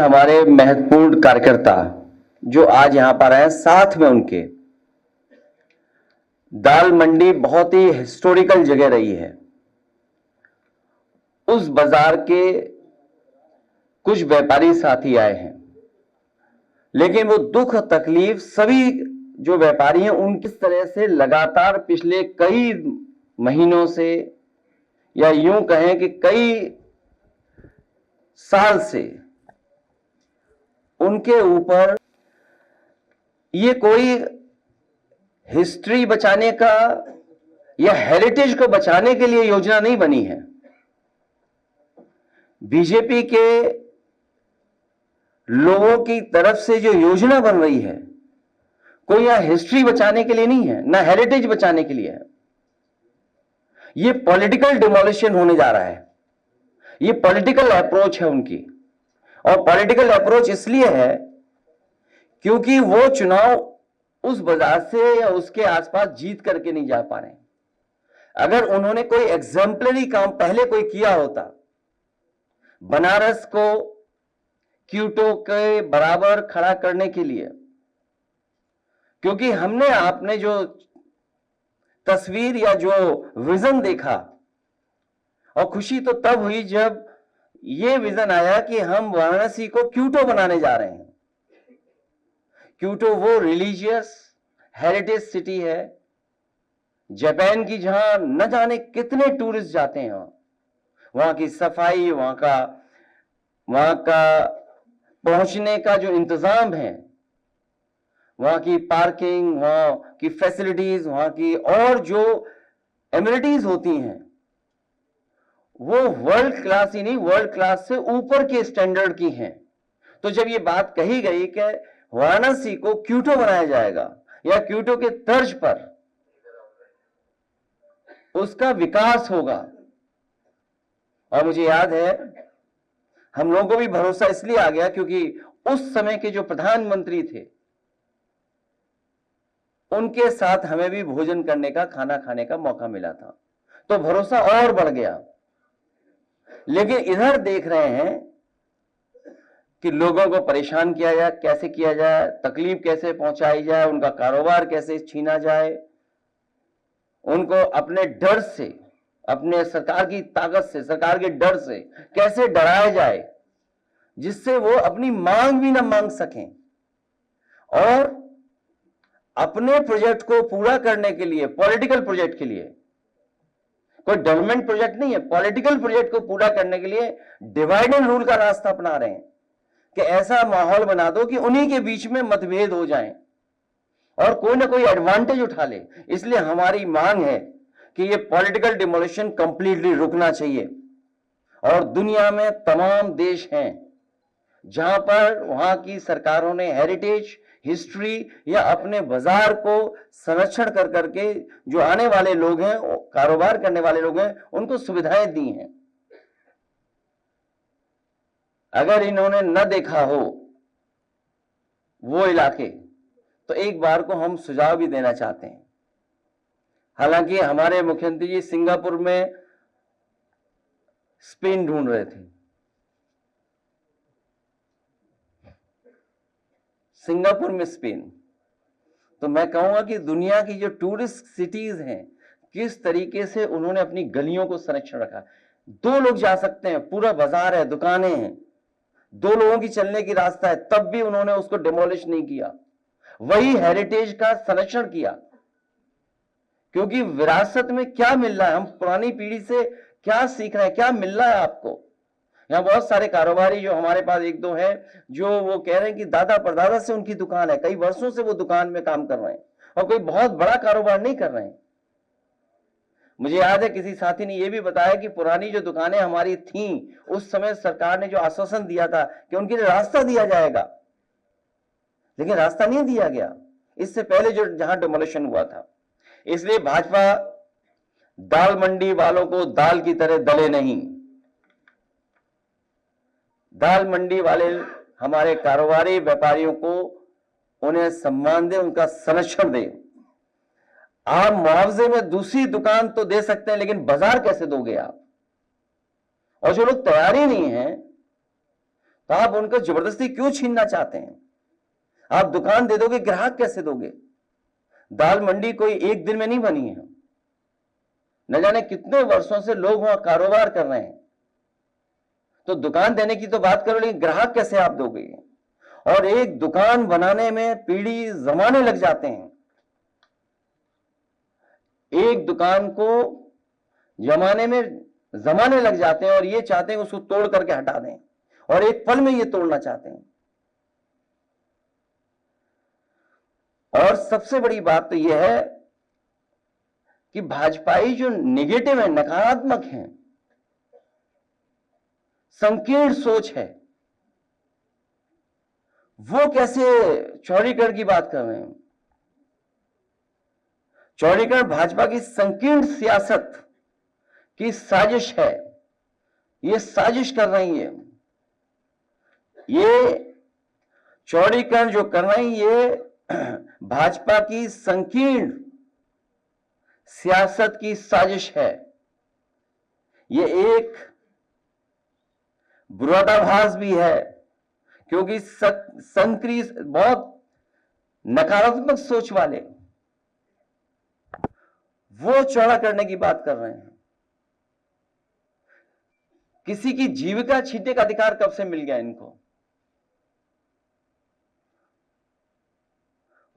हमारे महत्वपूर्ण कार्यकर्ता जो आज यहां पर आए, साथ में उनके दाल मंडी बहुत ही हिस्टोरिकल जगह रही है। उस बाजार के कुछ व्यापारी साथी आए हैं, लेकिन वो दुख तकलीफ सभी जो व्यापारी हैं उनकी तरह से लगातार पिछले कई महीनों से, या यूं कहें कि कई साल से उनके ऊपर ये कोई हिस्ट्री बचाने का या हेरिटेज को बचाने के लिए योजना नहीं बनी है। बीजेपी के लोगों की तरफ से जो योजना बन रही है, कोई यहां हिस्ट्री बचाने के लिए नहीं है, ना हेरिटेज बचाने के लिए है। ये पॉलिटिकल डिमोलिशन होने जा रहा है। ये पॉलिटिकल अप्रोच है उनकी, और पॉलिटिकल अप्रोच इसलिए है क्योंकि वो चुनाव उस बाजार से या उसके आसपास जीत करके नहीं जा पा रहे। अगर उन्होंने कोई एग्जाम्पलरी काम पहले कोई किया होता, बनारस को क्योटो के बराबर खड़ा करने के लिए, क्योंकि हमने आपने जो तस्वीर या जो विजन देखा, और खुशी तो तब हुई जब यह विजन आया कि हम वाराणसी को क्योटो बनाने जा रहे हैं। क्योटो वो रिलीजियस हेरिटेज सिटी है जापान की, जहां न जाने कितने टूरिस्ट जाते हैं। वहां की सफाई, वहां का पहुंचने का जो इंतजाम है, वहां की पार्किंग, वहां की फैसिलिटीज, वहां की और जो एमिनिटीज होती हैं, वो वर्ल्ड क्लास ही नहीं, वर्ल्ड क्लास से ऊपर के स्टैंडर्ड की हैं। तो जब ये बात कही गई कि वाराणसी को क्योटो बनाया जाएगा या क्योटो के तर्ज पर उसका विकास होगा, और मुझे याद है हम लोगों को भी भरोसा इसलिए आ गया क्योंकि उस समय के जो प्रधानमंत्री थे उनके साथ हमें भी भोजन करने का, खाना खाने का मौका मिला था, तो भरोसा और बढ़ गया। लेकिन इधर देख रहे हैं कि लोगों को परेशान किया जाए, कैसे किया जाए, तकलीफ कैसे पहुंचाई जाए, उनका कारोबार कैसे छीना जाए, उनको अपने डर से, अपने सरकार की ताकत से, सरकार के डर से कैसे डराया जाए जिससे वो अपनी मांग भी ना मांग सकें, और अपने प्रोजेक्ट को पूरा करने के लिए, पॉलिटिकल प्रोजेक्ट के लिए, कोई डेवलपमेंट प्रोजेक्ट नहीं है, पॉलिटिकल प्रोजेक्ट को पूरा करने के लिए डिवाइड एंड रूल का रास्ता अपना रहे हैं कि ऐसा माहौल बना दो कि उन्हीं के बीच में मतभेद हो जाएं और कोई ना कोई एडवांटेज उठा ले। इसलिए हमारी मांग है कि ये पॉलिटिकल डिमोलिशन कंप्लीटली रुकना चाहिए। और दुनिया में तमाम देश हैं जहां पर वहां की सरकारों ने हेरिटेज, हिस्ट्री या अपने बाजार को संरक्षण कर करके जो आने वाले लोग हैं, कारोबार करने वाले लोग हैं, उनको सुविधाएं दी हैं। अगर इन्होंने न देखा हो वो इलाके, तो एक बार को हम सुझाव भी देना चाहते हैं। हालांकि हमारे मुख्यमंत्री जी सिंगापुर में स्पेन ढूंढ रहे थे, सिंगापुर में स्पेन। तो मैं कहूंगा कि दुनिया की जो टूरिस्ट सिटीज हैं, किस तरीके से उन्होंने अपनी गलियों को संरक्षण रखा। 2 लोग जा सकते हैं, पूरा बाजार है, दुकानें हैं, 2 लोगों की चलने की रास्ता है, तब भी उन्होंने उसको डिमोलिश नहीं किया, वही हेरिटेज का संरक्षण किया। क्योंकि विरासत में क्या मिल रहा है, हम पुरानी पीढ़ी से क्या सीख रहे हैं, क्या मिल रहा है आपको। यहां बहुत सारे कारोबारी जो हमारे पास 1-2 हैं, जो वो कह रहे हैं कि दादा परदादा से उनकी दुकान है, कई वर्षों से वो दुकान में काम कर रहे हैं और कोई बहुत बड़ा कारोबार नहीं कर रहे हैं। मुझे याद है किसी साथी ने यह भी बताया कि पुरानी जो दुकानें हमारी थीं, उस समय सरकार ने जो आश्वासन दिया था कि उनके लिए रास्ता दिया जाएगा, लेकिन रास्ता नहीं दिया गया इससे पहले जो जहां डिमोलिशन हुआ था। इसलिए भाजपा दाल मंडी वालों को दाल की तरह दले नहीं। दाल मंडी वाले हमारे कारोबारी व्यापारियों को उन्हें सम्मान दें, उनका संरक्षण दें। आप मुआवजे में दूसरी दुकान तो दे सकते हैं, लेकिन बाजार कैसे दोगे आप? और जो लोग तैयार ही नहीं है, तो आप उनको जबरदस्ती क्यों छीनना चाहते हैं? आप दुकान दे दोगे, ग्राहक कैसे दोगे? दाल मंडी कोई एक दिन में नहीं बनी है, न जाने कितने वर्षों से लोग वहां कारोबार कर रहे हैं। तो दुकान देने की तो बात करो, लेकिन ग्राहक कैसे आप दोगे? और एक दुकान बनाने में पीढ़ी जमाने लग जाते हैं। एक दुकान को जमाने में जमाने लग जाते हैं और ये चाहते हैं उसको तोड़ करके हटा दें, और एक पल में ये तोड़ना चाहते हैं। और सबसे बड़ी बात तो यह है कि भाजपाई जो नेगेटिव है, नकारात्मक है, संकीर्ण सोच है, वो कैसे चौड़ीकरण की बात कर रहे हैं? चौड़ीकरण भाजपा की संकीर्ण सियासत की साजिश है। ये साजिश कर रही है। ये चौड़ीकरण जो कर रही है, ये भाजपा की संकीर्ण सियासत की साजिश है। ये एक विरोधाभास भी है, क्योंकि संक्रिय बहुत नकारात्मक सोच वाले वो चौड़ा करने की बात कर रहे हैं। किसी की जीविका छीनने का अधिकार कब से मिल गया इनको?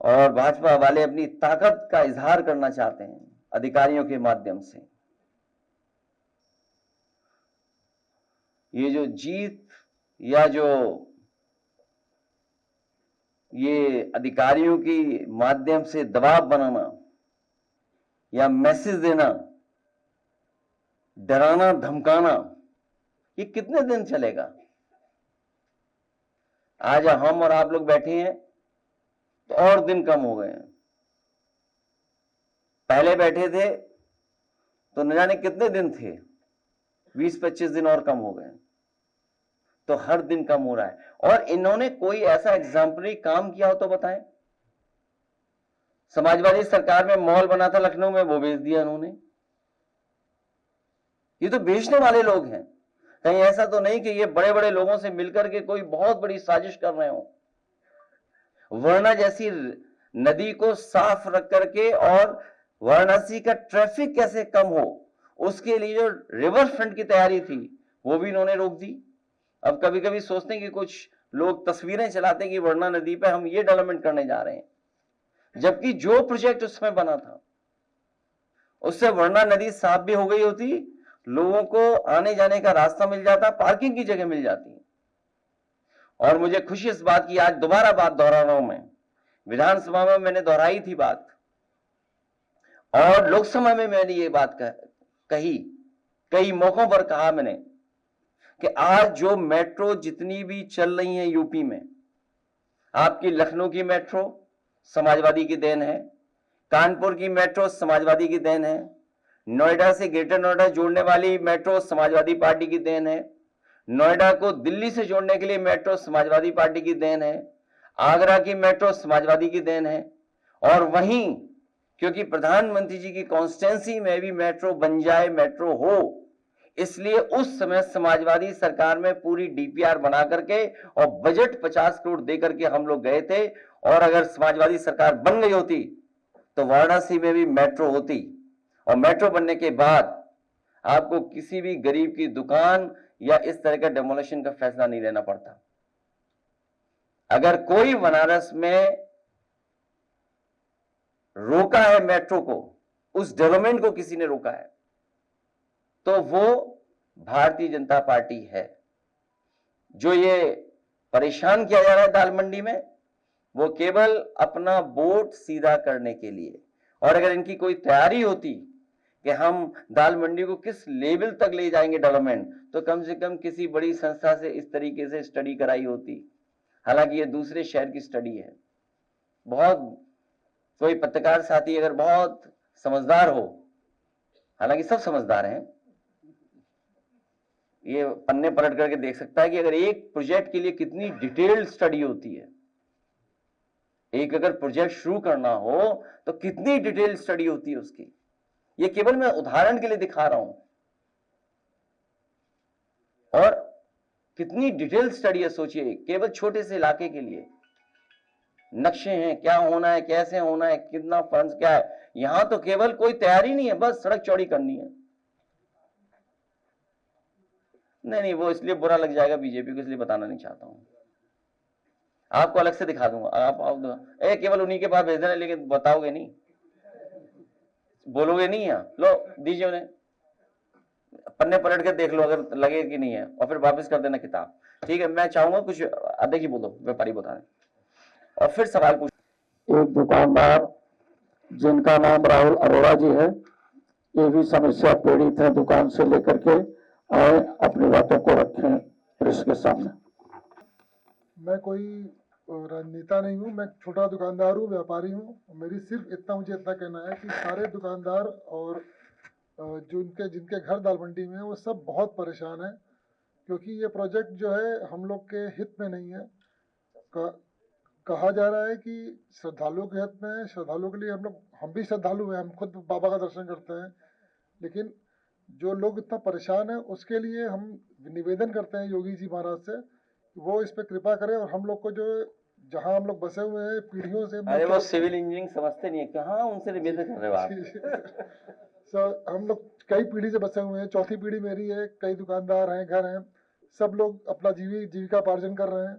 और भाजपा वाले अपनी ताकत का इजहार करना चाहते हैं अधिकारियों के माध्यम से। ये जो जीत या जो ये अधिकारियों की माध्यम से दबाव बनाना या मैसेज देना, डराना धमकाना, ये कितने दिन चलेगा? आज हम और आप लोग बैठे हैं तो और दिन कम हो गए हैं। पहले बैठे थे तो न जाने कितने दिन थे, 20-25 दिन और कम हो गए। तो हर दिन कम हो रहा है। और इन्होंने कोई ऐसा एग्जाम्पलरी काम किया हो तो बताएं। समाजवादी सरकार में मॉल बना था लखनऊ में, वो बेच दिया इन्होंने। ये तो बेचने वाले लोग हैं। कहीं ऐसा तो नहीं कि ये बड़े बड़े लोगों से मिलकर के कोई बहुत बड़ी साजिश कर रहे हो। वर्णा जैसी नदी को साफ रख करके और वाराणसी का ट्रैफिक कैसे कम हो, उसके लिए जो रिवर फ्रंट की तैयारी थी वो भी इन्होंने रोक दी। अब कभी कभी सोचते हैं कि कुछ लोग तस्वीरें चलाते हैं कि वर्णा नदी पे हम ये डेवलपमेंट करने जा रहे हैं, जबकि जो प्रोजेक्ट उस समय बना था उससे वर्णा नदी साफ भी हो गई होती, लोगों को आने जाने का रास्ता मिल जाता, पार्किंग की जगह मिल जाती। और मुझे खुशी इस बात की, आज दोबारा बात दोहरा रहा हूं मैं। विधानसभा में मैंने दोहराई थी बात, और लोकसभा में मैंने ये बात कही, कई मौकों पर कहा मैंने कि आज जो मेट्रो जितनी भी चल रही है यूपी में, आपकी लखनऊ की मेट्रो समाजवादी की देन है, कानपुर की मेट्रो समाजवादी की देन है, नोएडा से ग्रेटर नोएडा जोड़ने वाली मेट्रो समाजवादी पार्टी की देन है, नोएडा को दिल्ली से जोड़ने के लिए मेट्रो समाजवादी पार्टी की देन है, आगरा की मेट्रो समाजवादी की देन है। और वहीं क्योंकि प्रधानमंत्री जी की कॉन्स्टिट्यूंसी में भी मेट्रो बन जाए, मेट्रो हो, इसलिए उस समय समाजवादी सरकार में पूरी डीपीआर बना करके और बजट 50 करोड़ दे करके हम लोग गए थे। और अगर समाजवादी सरकार बन गई होती तो वाराणसी में भी मेट्रो होती, और मेट्रो बनने के बाद आपको किसी भी गरीब की दुकान या इस तरह का डेमोलिशन का फैसला नहीं लेना पड़ता। अगर कोई बनारस में रोका है मेट्रो को, उस डेवलपमेंट को किसी ने रोका है, तो वो भारतीय जनता पार्टी है। जो ये परेशान किया जा रहा है दाल मंडी में, वो केवल अपना वोट सीधा करने के लिए। और अगर इनकी कोई तैयारी होती कि हम दाल मंडी को किस लेवल तक ले जाएंगे डेवलपमेंट, तो कम से कम किसी बड़ी संस्था से इस तरीके से स्टडी कराई होती। हालांकि ये दूसरे शहर की स्टडी है। बहुत कोई पत्रकार साथी अगर बहुत समझदार हो, हालांकि सब समझदार हैं, ये पन्ने पलट करके देख सकता है कि अगर एक प्रोजेक्ट के लिए कितनी डिटेल्ड स्टडी होती है। एक अगर प्रोजेक्ट शुरू करना हो तो कितनी डिटेल्ड स्टडी होती है उसकी। ये केवल मैं उदाहरण के लिए दिखा रहा हूं। और कितनी डिटेल स्टडी है, सोचिए, केवल छोटे से इलाके के लिए नक्शे हैं, क्या होना है, कैसे होना है, कितना फंड्स क्या है। यहां तो केवल कोई तैयारी नहीं है, बस सड़क चौड़ी करनी है। नहीं, वो इसलिए बुरा लग जाएगा बीजेपी को, इसलिए बताना नहीं चाहता हूं। आपको अलग से दिखा दूंगा, आप आओ केवल उन्हीं के पास भेज देना, लेकिन बताओगे नहीं, बोलोगे नहीं है। लो दीजिए उन्हें, पन्ने पलट के देख लो अगर लगे कि नहीं है, और फिर वापस कर देना किताब। ठीक है, मैं चाहूंगा कुछ अधिक ही बोलो, व्यापारी बता रहे, और फिर सवाल पूछ। एक दुकानदार जिनका नाम राहुल अरोड़ा जी है, ये भी समस्या पीड़ित है, दुकान से लेकर के आए, अपनी बातों को रखें प्रेस के सामने। मैं कोई राजनेता नहीं हूँ, मैं छोटा दुकानदार हूँ, व्यापारी हूँ। मेरी सिर्फ इतना, मुझे इतना कहना है कि सारे दुकानदार और जो जिनके घर दालमंडी में हैं वो सब बहुत परेशान हैं, क्योंकि ये प्रोजेक्ट जो है हम लोग के हित में नहीं है। कहा जा रहा है कि श्रद्धालुओं के हित में है, श्रद्धालुओं के लिए हम भी श्रद्धालु हैं, हम खुद बाबा का दर्शन करते हैं, लेकिन जो लोग इतना परेशान हैं उसके लिए हम निवेदन करते हैं योगी जी महाराज से, वो इस पे कृपा करें और हम लोग को जो जहां हम लोग बसे हुए हैं पीढ़ियों से। अरे वो सिविल इंजीनियरिंग समझते नहीं है, कहाँ उनसे निवेदन कर रहे हो आप। हम लोग कई पीढ़ी से बसे हुए हैं, चौथी पीढ़ी मेरी है, कई दुकानदार हैं, घर हैं, सब लोग अपना जीविका पार्जन कर रहे हैं।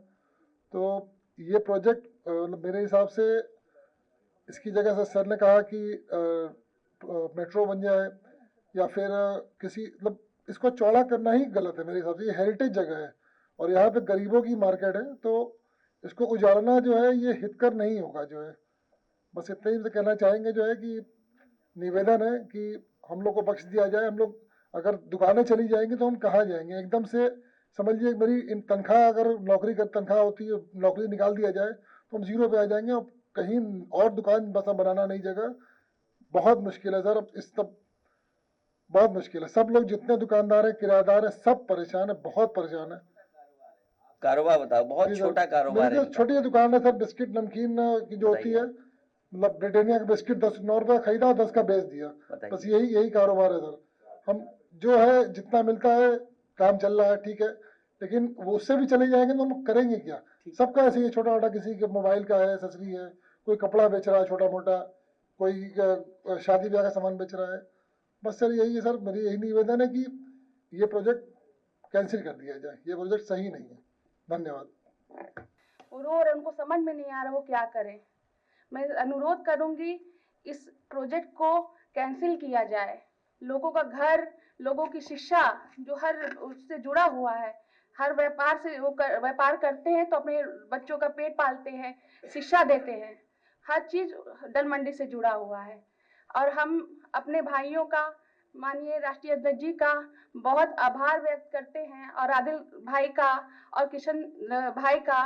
तो ये प्रोजेक्ट मेरे हिसाब से इसकी जगह से सर ने कहा कि मेट्रो बन जाए या फिर किसी मतलब इसको चौड़ा करना ही गलत है मेरे हिसाब से। ये हेरिटेज जगह है और यहाँ पे गरीबों की मार्केट है, तो इसको उजाड़ना जो है ये हितकर नहीं होगा जो है। बस इतना ही कहना चाहेंगे जो है कि निवेदन है कि हम लोग को बख्श दिया जाए। हम लोग अगर दुकानें चली जाएंगी तो हम कहाँ जाएंगे? एकदम से समझिए मेरी इन तनख्वाह, अगर नौकरी कर तनख्वाह होती है, नौकरी निकाल दिया जाए तो हम जीरो पे आ जाएंगे और कहीं और दुकान बस बनाना नहीं जगह। बहुत मुश्किल है सर, अब इस तब बहुत मुश्किल है। सब लोग जितने दुकानदार हैं, किराएदार हैं, सब परेशान है, बहुत परेशान है। कारोबार बताओ, बहुत छोटा कारोबार है। छोटी दुकान है सर, बिस्किट नमकीन की जो होती है, मतलब ब्रिटानिया का बिस्किट 9 रुपए खरीदा और 10 का बेच दिया, बस यही कारोबार है सर। हम जो है जितना मिलता है काम चल रहा है, ठीक है, लेकिन वो उससे भी चले जाएंगे तो हम करेंगे क्या? सबका ऐसे ही छोटा मोटा, किसी के मोबाइल का है, एक्सेसरी है, कोई कपड़ा बेच रहा है छोटा मोटा, कोई शादी ब्याह का सामान बेच रहा है। बस सर यही है सर, मेरी यही निवेदन है कि ये प्रोजेक्ट कैंसिल कर दिया जाए, ये प्रोजेक्ट सही नहीं है। धन्यवाद। और उनको समझ में नहीं आ रहा वो क्या करें। मैं अनुरोध करूंगी इस प्रोजेक्ट को कैंसिल किया जाए। लोगों का घर, लोगों की शिक्षा जो हर उससे जुड़ा हुआ है, हर व्यापार से वो व्यापार करते हैं तो अपने बच्चों का पेट पालते हैं, शिक्षा देते हैं, हर चीज दल मंडी से जुड़ा हुआ है। और हम अपने भाइयों का, माननीय राष्ट्रीय अध्यक्ष जी का बहुत आभार व्यक्त करते हैं और आदिल भाई का और किशन भाई का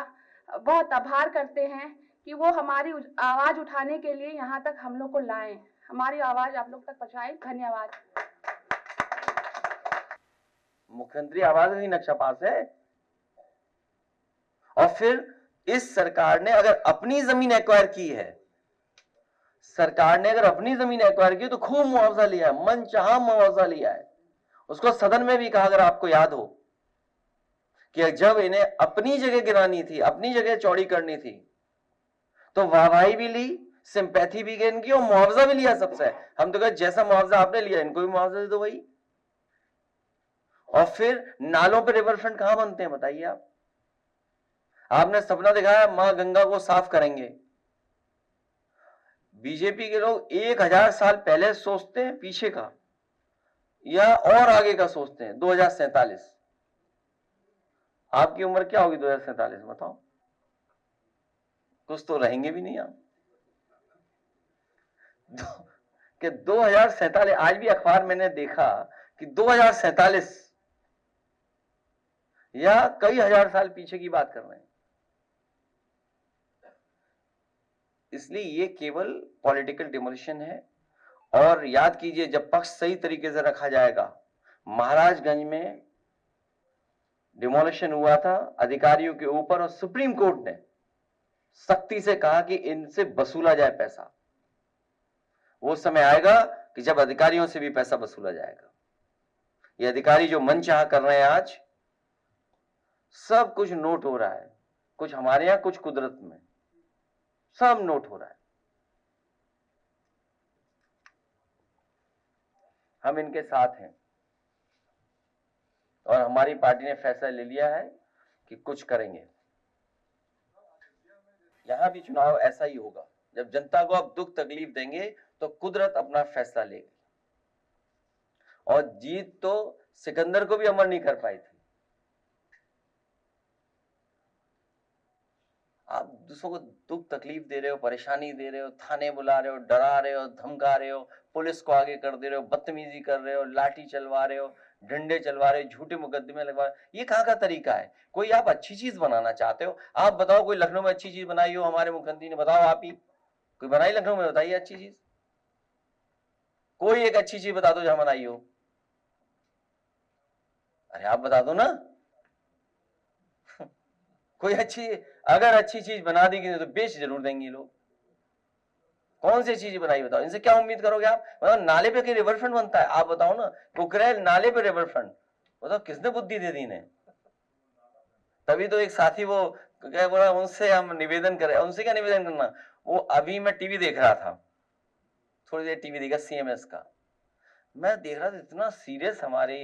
बहुत आभार करते हैं कि वो हमारी आवाज उठाने के लिए यहाँ तक हम लोग को लाए, हमारी आवाज आप लोग तक पहुँचाए। धन्यवाद। मुख्यमंत्री आवास का नक्शा पास है, और फिर इस सरकार ने अगर अपनी जमीन एक्वायर की है, सरकार ने अगर अपनी जमीन एक्वायर की तो खूब मुआवजा लिया, मनचाहा मुआवजा लिया है। उसको सदन में भी कहा, अगर आपको याद हो, कि जब इन्हें अपनी जगह गिरानी थी, अपनी जगह चौड़ी करनी थी, तो वाहवाही भी ली, सिंपैथी भी गेन की और मुआवजा भी लिया सबसे। हम तो कहे जैसा मुआवजा आपने लिया इनको भी मुआवजा दे दो भाई। और फिर नालों पे रिवर फ्रंट कहां बनते हैं बताइए आप? आपने सपना दिखाया मां गंगा को साफ करेंगे। बीजेपी के लोग 1000 साल पहले सोचते हैं पीछे का, या और आगे का सोचते हैं, 2047। आपकी उम्र क्या होगी 2047 बताओ? कुछ तो रहेंगे भी नहीं आप। कि 2047, आज भी अखबार मैंने देखा कि 2047 या कई हजार साल पीछे की बात कर रहे हैं। इसलिए ये केवल पॉलिटिकल डिमोलिशन है। और याद कीजिए, जब पक्ष सही तरीके से रखा जाएगा, महाराजगंज में डिमोलिशन हुआ था अधिकारियों के ऊपर और सुप्रीम कोर्ट ने सख्ती से कहा कि इनसे वसूला जाए पैसा। वो समय आएगा कि जब अधिकारियों से भी पैसा वसूला जाएगा। ये अधिकारी जो मनचाहा कर रहे हैं आज, सब कुछ नोट हो रहा है, कुछ हमारे यहाँ कुछ कुदरत में, सब नोट हो रहा है। हम इनके साथ हैं और हमारी पार्टी ने फैसला ले लिया है कि कुछ करेंगे। यहां भी चुनाव ऐसा ही होगा, जब जनता को आप दुख तकलीफ देंगे तो कुदरत अपना फैसला लेगी। और जीत तो सिकंदर को भी अमर नहीं कर पाई थी। आप दूसरों को दुख तकलीफ दे रहे हो, परेशानी दे रहे हो, थाने बुला रहे हो, डरा रहे हो, धमका रहे हो, पुलिस को आगे कर दे रहे हो, बदतमीजी कर रहे हो, लाठी चलवा रहे हो, डंडे चलवा रहे हो, झूठे मुकदमे लगवा रहे हो। ये कहाँ का तरीका है? कोई आप अच्छी चीज बनाना चाहते हो, आप बताओ कोई लखनऊ में अच्छी चीज बनाई हो हमारे मुख्यमंत्री ने, बताओ आप ही कोई बनाई लखनऊ में, बताइए अच्छी चीज, कोई एक अच्छी चीज बता दो जहां बनाई हो। अरे आप बता दो ना कोई अच्छी, अगर अच्छी चीज बना दी तो बेच जरूर देंगे लोग। कौन सी चीज बनाई बताओ, इनसे क्या उम्मीद करोगे आप? मतलब नाले पे रिवर फ्रंट बनता है, आप बताओ ना, कुकरेल नाले पे रिवर फ्रंट, बताओ किसने बुद्धि दे दी इन्हें? तभी तो एक साथी वो क्या बोला, उनसे हम निवेदन करें, उनसे क्या निवेदन करना, वो अभी मैं टीवी देख रहा था, थोड़ी देर टीवी देखा सीएमएस का, मैं देख रहा था इतना सीरियस हमारे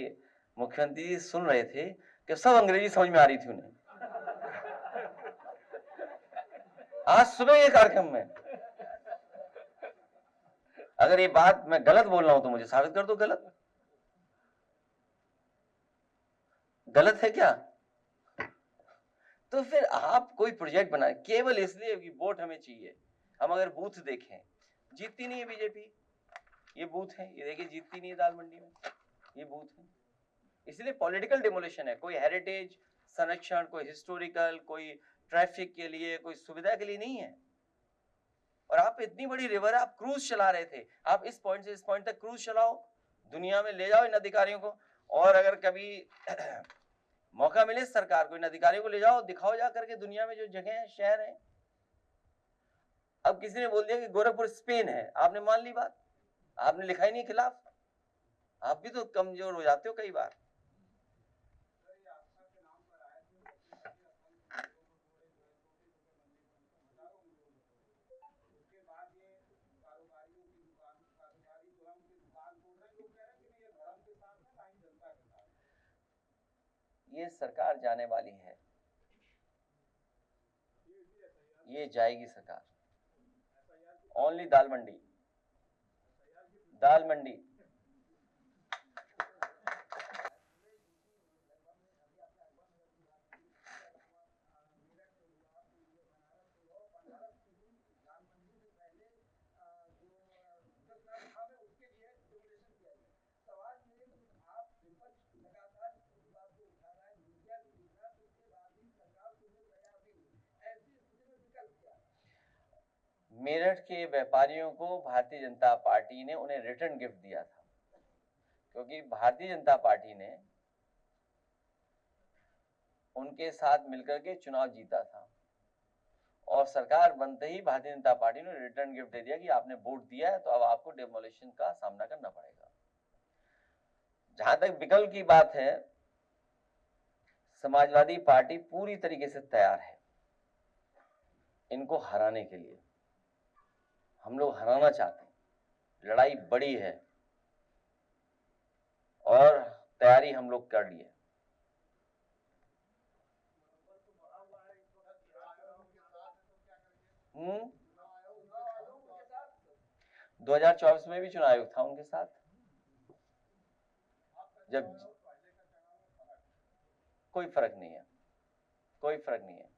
मुख्यमंत्री जी सुन रहे थे कि सब अंग्रेजी समझ में आ रही थी उन्हें। आज सुबह ये कार्यक्रम में, अगर ये बात मैं गलत बोल रहा हूं तो मुझे साबित कर दो गलत, गलत है क्या? तो फिर आप कोई प्रोजेक्ट बनाए केवल इसलिए कि वोट हमें चाहिए। हम अगर बूथ देखें, जीतती नहीं है बीजेपी, ये बूथ है, ये देखिए जीतती नहीं है दाल मंडी में, ये बूथ है। इसलिए पॉलिटिकल डिमोलिशन है, कोई हेरिटेज संरक्षण, कोई हिस्टोरिकल, कोई ट्रैफिक के लिए, कोई सुविधा के लिए नहीं है। और आप इतनी बड़ी रिवर है, आप क्रूज चला रहे थे, आप इस पॉइंट से इस पॉइंट तक क्रूज चलाओ, दुनिया में ले जाओ इन अधिकारियों को। और अगर कभी मौका मिले सरकार को, इन अधिकारियों को ले जाओ, दिखाओ जा करके दुनिया में जो जगह है, शहर है। अब किसी ने बोल दिया कि गोरखपुर स्पेन है, आपने मान ली बात, आपने लिखा ही नहीं खिलाफ। आप भी तो कमजोर हो जाते हो कई बार। ये सरकार जाने वाली है, ये जाएगी सरकार। ओनली दाल मंडी, दाल मंडी। मेरठ के व्यापारियों को भारतीय जनता पार्टी ने उन्हें रिटर्न गिफ्ट दिया था, क्योंकि भारतीय जनता पार्टी ने उनके साथ मिलकर के चुनाव जीता था और सरकार बनते ही भारतीय जनता पार्टी ने रिटर्न गिफ्ट दे दिया कि आपने वोट दिया है तो अब आपको डिमोलिशन का सामना करना पड़ेगा। जहां तक विकल्प की बात है, समाजवादी पार्टी पूरी तरीके से तैयार है इनको हराने के लिए। हम लोग हराना चाहते हैं, लड़ाई बड़ी है और तैयारी हम लोग कर लिए। हम्म, 2024 में भी चुनाव आयोग था उनके साथ, जब कोई फर्क नहीं है, कोई फर्क नहीं है।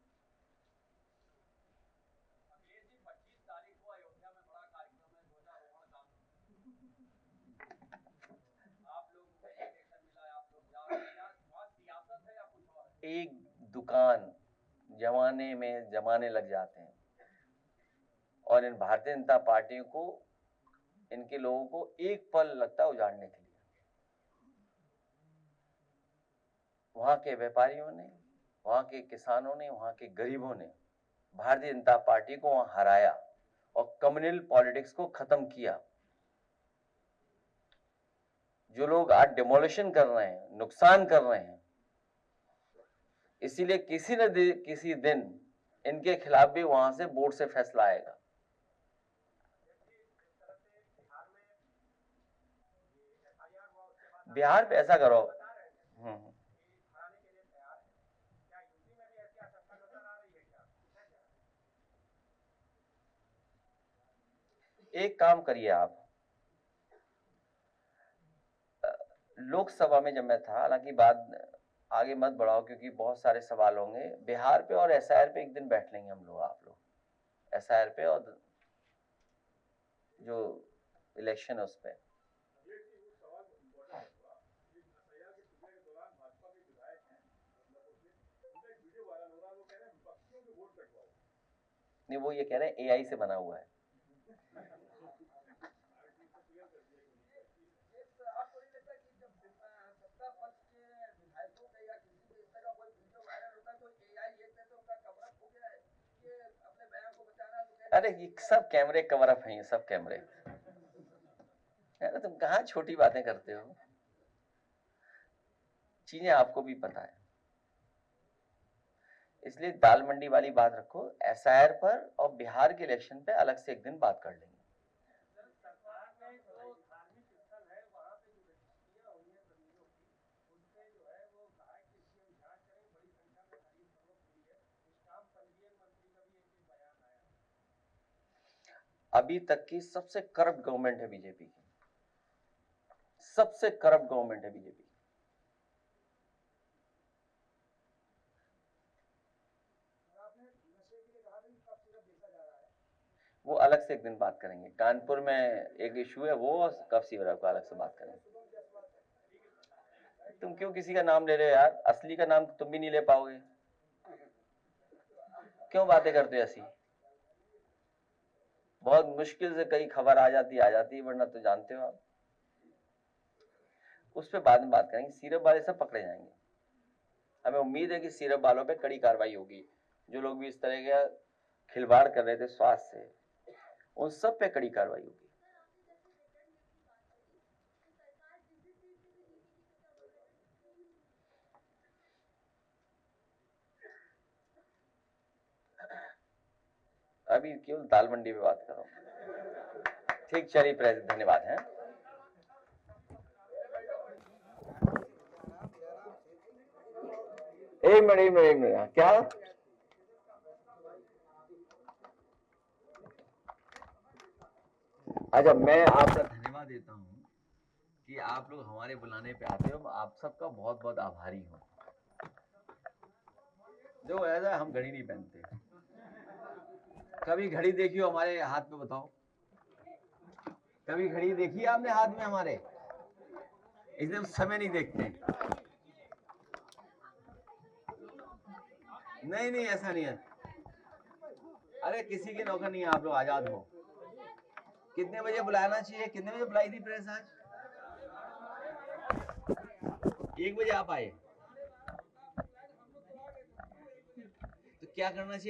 एक दुकान जमाने में जमाने लग जाते हैं और इन भारतीय जनता पार्टियों को, इनके लोगों को एक पल लगता है उजाड़ने के लिए। वहां के व्यापारियों ने, वहां के किसानों ने, वहां के गरीबों ने भारतीय जनता पार्टी को वहां हराया और कम्युनल पॉलिटिक्स को खत्म किया। जो लोग आज डिमोलिशन कर रहे हैं, नुकसान कर रहे हैं, इसीलिए किसी न किसी दिन इनके खिलाफ भी वहां से बोर्ड से फैसला आएगा। बिहार पे ऐसा करो, एक काम करिए आप, लोकसभा में जब मैं था, हालांकि बात आगे मत बढ़ाओ क्योंकि बहुत सारे सवाल होंगे, बिहार पे और एसआईआर पे एक दिन बैठ लेंगे हम लोग, आप लोग एसआईआर पे और जो इलेक्शन है उस पे। नहीं, वो ये कह रहे हैं एआई से बना हुआ है। अरे ये सब कैमरे कवर अप हैं, ये सब कैमरे। अरे तुम कहाँ छोटी बातें करते हो, चीजें आपको भी पता है। इसलिए दाल मंडी वाली बात रखो, एसआईआर पर और बिहार के इलेक्शन पे अलग से एक दिन बात कर लेंगे। अभी तक की सबसे करप्ट गवर्नमेंट है बीजेपी की, सबसे करप्ट गवर्नमेंट है बीजेपी। वो अलग से एक दिन बात करेंगे। कानपुर में एक इशू है, वो कफ सीवरा को अलग से बात करेंगे। तुम क्यों किसी का नाम ले रहे हो यार, असली का नाम तुम भी नहीं ले पाओगे, क्यों बातें करते हो ऐसी? बहुत मुश्किल से कई खबर आ जाती है, वरना तो जानते हो आप। उस पर बाद में बात करेंगे। सीरप वाले सब पकड़े जाएंगे, हमें उम्मीद है कि सीरप वालों पे कड़ी कार्रवाई होगी। जो लोग भी इस तरह का खिलवाड़ कर रहे थे स्वास्थ्य से, उन सब पे कड़ी कार्रवाई होगी। अभी केवल दाल मंडी पे बात करो। ठीक, चलिए प्रेसिडेंट, धन्यवाद है। एक मिनट, क्या? अच्छा, मैं आपका धन्यवाद देता हूँ कि आप लोग हमारे बुलाने पे आते हो, आप सबका बहुत बहुत आभारी हूँ। जो ऐसा हम घड़ी नहीं पहनते, कभी घड़ी देखी हो हमारे हाथ में, बताओ? कभी घड़ी देखी है आपने हाथ में हमारे? एकदम समय नहीं देखते। नहीं, ऐसा नहीं है। अरे किसी के नौकर नहीं है, आप लोग आजाद हो। कितने बजे बुलाना चाहिए? कितने बजे बुलाई थी प्रेस आज? 1 बजे आप आए, तो क्या करना चाहिए?